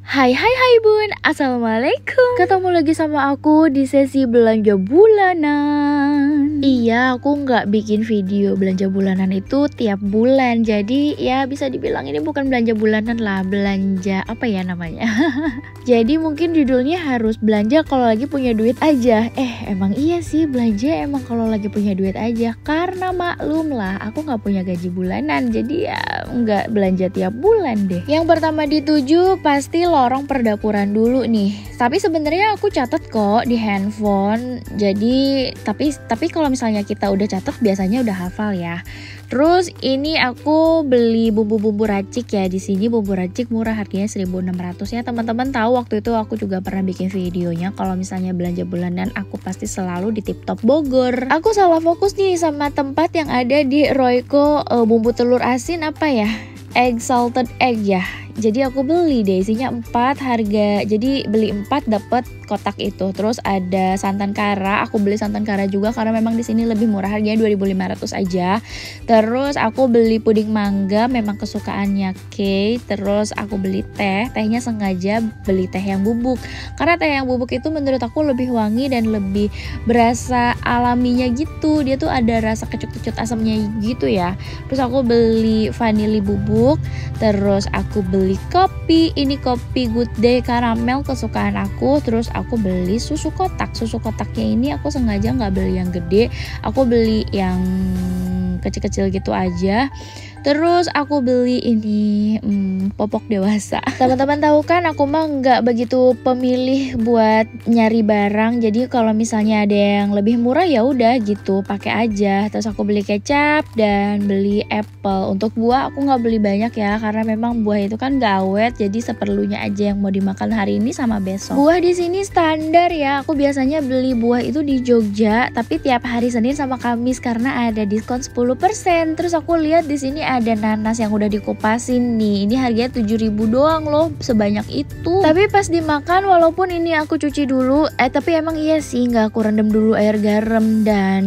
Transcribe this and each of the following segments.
Hai bun, assalamualaikum. Ketemu lagi sama aku di sesi belanja bulanan. Iya, aku nggak bikin video belanja bulanan itu tiap bulan. Jadi ya bisa dibilang ini bukan belanja bulanan lah, belanja apa ya namanya. Jadi mungkin judulnya harus belanja kalau lagi punya duit aja. Emang iya sih, belanja emang kalau lagi punya duit aja. Karena maklum lah, aku nggak punya gaji bulanan, jadi ya nggak belanja tiap bulan deh. Yang pertama dituju pasti lorong perdapuran dulu nih. Tapi sebenarnya aku catat kok di handphone. Jadi tapi kalau misalnya kita udah catat biasanya udah hafal ya. Terus ini aku beli bumbu-bumbu racik ya. Di sini bumbu racik murah, harganya 1.600 ya. Teman-teman tahu waktu itu aku juga pernah bikin videonya kalau misalnya belanja bulanan aku pasti selalu di Tip Top Bogor. Aku salah fokus nih sama tempat yang ada di Royco, bumbu telur asin apa ya? Egg salted egg ya. Jadi aku beli deh, isinya 4 harga. Jadi beli 4 dapat kotak itu. Terus ada santan kara, aku beli santan kara juga karena memang di sini lebih murah, harganya 2.500 aja. Terus aku beli puding mangga, memang kesukaannya Kay. Terus aku beli tehnya sengaja beli teh yang bubuk. Karena teh yang bubuk itu menurut aku lebih wangi dan lebih berasa alaminya gitu. Dia tuh ada rasa kecut-kecut asamnya gitu ya. Terus aku beli vanili bubuk. Terus aku beli kopi, ini kopi Good Day karamel kesukaan aku. Terus aku beli susu kotak. Susu kotaknya ini aku sengaja nggak beli yang gede, aku beli yang kecil-kecil gitu aja. Terus aku beli ini popok dewasa. Teman-teman tahu kan aku mah nggak begitu pemilih buat nyari barang. Jadi kalau misalnya ada yang lebih murah ya udah gitu pakai aja. Terus aku beli kecap dan beli apple. Untuk buah aku nggak beli banyak ya karena memang buah itu kan nggak awet. Jadi seperlunya aja yang mau dimakan hari ini sama besok. Buah di sini standar ya. Aku biasanya beli buah itu di Jogja, tapi tiap hari Senin sama Kamis karena ada diskon 10%. Terus aku lihat di sini ada nanas yang udah dikupasin nih. Ini harganya 7.000 doang loh, sebanyak itu. Tapi pas dimakan walaupun ini aku cuci dulu, tapi emang iya sih nggak aku rendam dulu air garam dan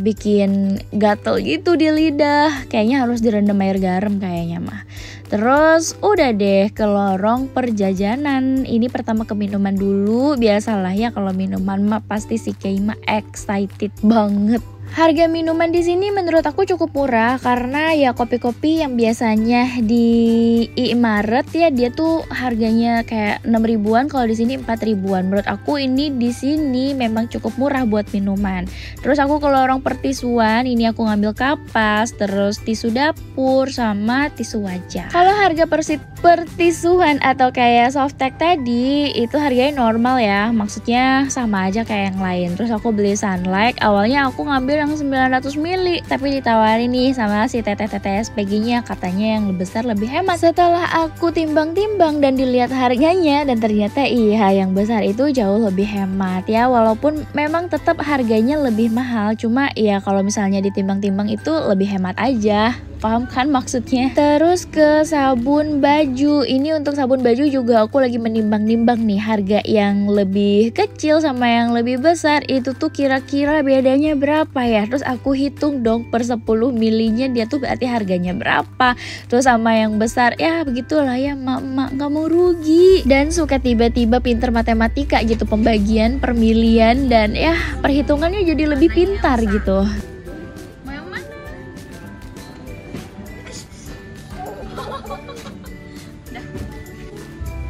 bikin gatel gitu di lidah. Kayaknya harus direndam air garam kayaknya mah. Terus udah deh ke lorong perjajanan. Ini pertama ke minuman dulu. Biasalah ya kalau minuman mah pasti si Kay mah excited banget. Harga minuman di sini menurut aku cukup murah karena ya kopi-kopi yang biasanya di Inmaret ya dia tuh harganya kayak 6 ribuan, kalau di sini 4 ribuan. Menurut aku ini di sini memang cukup murah buat minuman. Terus aku ke lorong pertisuan, ini aku ngambil kapas, terus tisu dapur sama tisu wajah. Kalau harga pertisuan atau kayak softtek tadi itu harganya normal ya, maksudnya sama aja kayak yang lain. Terus aku beli Sunlight, awalnya aku ngambil yang 900 ml tapi ditawarin nih sama si teteh-teteh SPG-nya, katanya yang besar lebih hemat. Setelah aku timbang-timbang dan dilihat harganya, dan ternyata iya yang besar itu jauh lebih hemat ya, walaupun memang tetap harganya lebih mahal, cuma ya kalau misalnya ditimbang-timbang itu lebih hemat aja. Paham kan maksudnya? Terus ke sabun baju. Ini untuk sabun baju juga aku lagi menimbang-nimbang nih harga yang lebih kecil sama yang lebih besar itu tuh kira-kira bedanya berapa ya. Terus aku hitung dong per 10 milinya dia tuh berarti harganya berapa. Terus sama yang besar ya begitulah ya, mak gak mau rugi. Dan suka tiba-tiba pinter matematika gitu, pembagian permilian dan ya perhitungannya jadi lebih pintar gitu.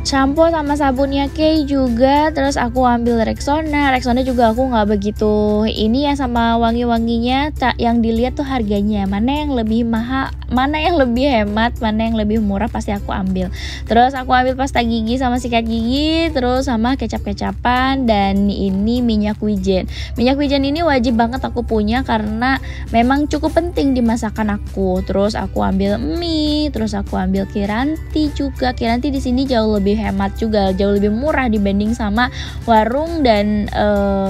Shampoo sama sabunnya Kay juga. Terus aku ambil Rexona juga aku nggak begitu ini ya sama wangi-wanginya. Yang dilihat tuh harganya mana yang lebih mahal, mana yang lebih hemat, mana yang lebih murah pasti aku ambil. Terus aku ambil pasta gigi sama sikat gigi, terus sama kecap-kecapan dan ini minyak wijen. Minyak wijen ini wajib banget aku punya karena memang cukup penting di masakan aku. Terus aku ambil mie, terus aku ambil Kiranti juga. Kiranti di sini jauh lebih hemat juga, jauh lebih murah dibanding sama warung dan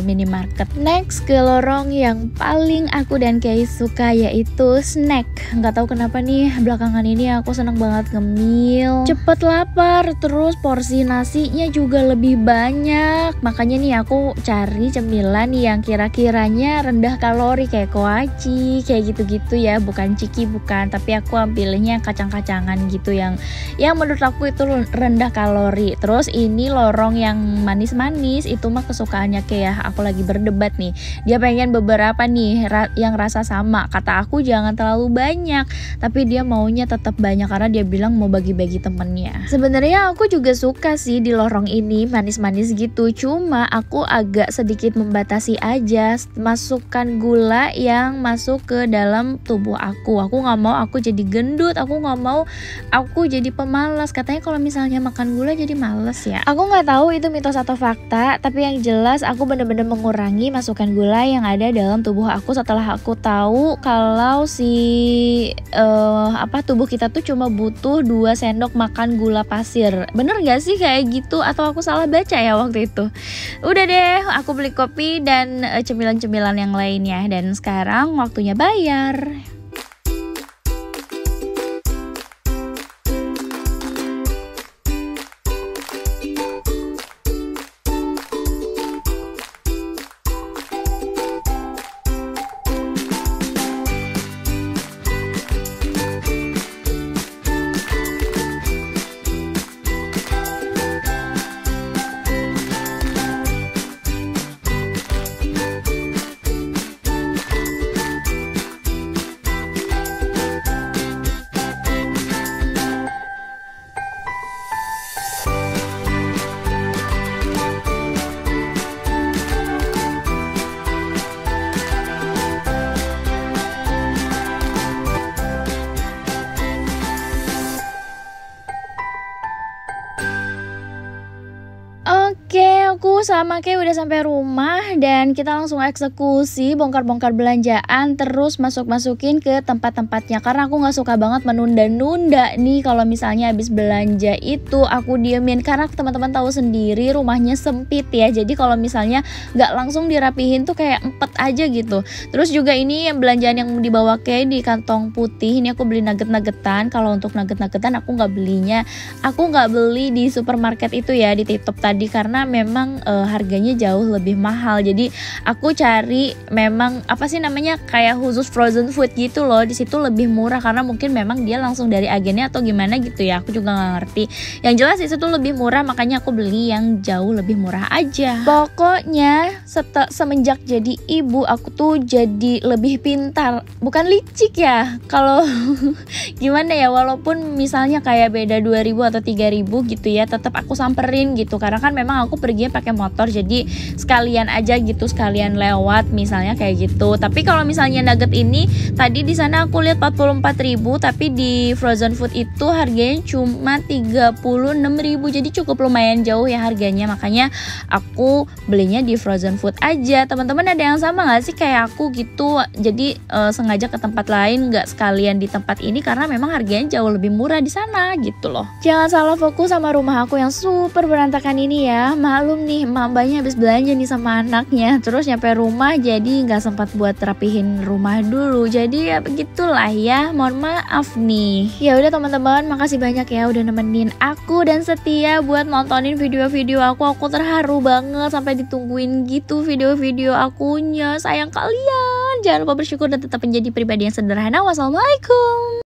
minimarket. Next ke lorong yang paling aku dan Kay suka yaitu snack. Nggak tahu kenapa nih belakangan ini aku seneng banget ngemil, cepet lapar, terus porsi nasinya juga lebih banyak. Makanya nih aku cari cemilan yang kira-kiranya rendah kalori kayak koaci, kayak gitu-gitu ya, bukan ciki bukan, tapi aku ambilnya kacang-kacangan gitu yang menurut aku itu rendah kalori kalori. Terus ini lorong yang manis-manis itu mah kesukaannya kayak aku lagi berdebat nih. Dia pengen beberapa nih yang rasa sama. Kata aku jangan terlalu banyak, tapi dia maunya tetap banyak karena dia bilang mau bagi-bagi temennya. Sebenarnya aku juga suka sih di lorong ini manis-manis gitu, cuma aku agak sedikit membatasi aja masukkan gula yang masuk ke dalam tubuh aku. Aku nggak mau aku jadi gendut, aku nggak mau aku jadi pemalas. Katanya kalau misalnya makan gula jadi males ya. Aku nggak tahu itu mitos atau fakta, tapi yang jelas aku bener-bener mengurangi masukan gula yang ada dalam tubuh aku setelah aku tahu kalau tubuh kita tuh cuma butuh 2 sendok makan gula pasir. Bener gak sih kayak gitu? Atau aku salah baca ya waktu itu? Udah deh, aku beli kopi dan cemilan-cemilan yang lainnya. Dan sekarang waktunya bayar. Oke, aku sama kayak udah sampai rumah dan kita langsung eksekusi bongkar-bongkar belanjaan, terus masukin ke tempat-tempatnya karena aku nggak suka banget menunda-nunda nih. Kalau misalnya habis belanja itu aku diemin karena teman-teman tahu sendiri rumahnya sempit ya, jadi kalau misalnya nggak langsung dirapihin tuh kayak empet aja gitu. Terus juga ini yang belanjaan yang dibawa kayak di kantong putih, ini aku beli nugget-nuggetan. Kalau untuk nugget-nuggetan aku nggak beli di supermarket itu ya, di TikTok tadi, karena memang harganya jauh lebih mahal. Jadi aku cari memang kayak khusus frozen food gitu loh. Di situ lebih murah karena mungkin memang dia langsung dari agennya atau gimana gitu ya. Aku juga nggak ngerti. Yang jelas di situ lebih murah, makanya aku beli yang jauh lebih murah aja. Pokoknya semenjak jadi ibu aku tuh jadi lebih pintar, bukan licik ya. Kalau gimana ya, walaupun misalnya kayak beda 2.000 atau 3.000 gitu ya, tetap aku samperin gitu karena kan memang aku perginya pakai motor, jadi sekalian aja gitu, sekalian lewat misalnya kayak gitu. Tapi kalau misalnya nugget ini tadi di sana aku lihat 44.000, tapi di frozen food itu harganya cuma 36.000, jadi cukup lumayan jauh ya harganya, makanya aku belinya di frozen food aja. Teman-teman ada yang sama nggak sih kayak aku gitu? Jadi sengaja ke tempat lain, nggak sekalian di tempat ini karena memang harganya jauh lebih murah di sana gitu loh. Jangan salah fokus sama rumah aku yang super berantakan ini ya. Maklum nih, mbaknya habis belanja nih sama anaknya, terus nyampe rumah jadi nggak sempat buat rapihin rumah dulu. Jadi ya begitulah ya, mohon maaf nih. Ya udah teman-teman, makasih banyak ya udah nemenin aku dan setia buat nontonin video-video aku. Aku terharu banget sampai ditungguin gitu video-video akunya. Sayang kalian. Jangan lupa bersyukur dan tetap menjadi pribadi yang sederhana. Wassalamualaikum.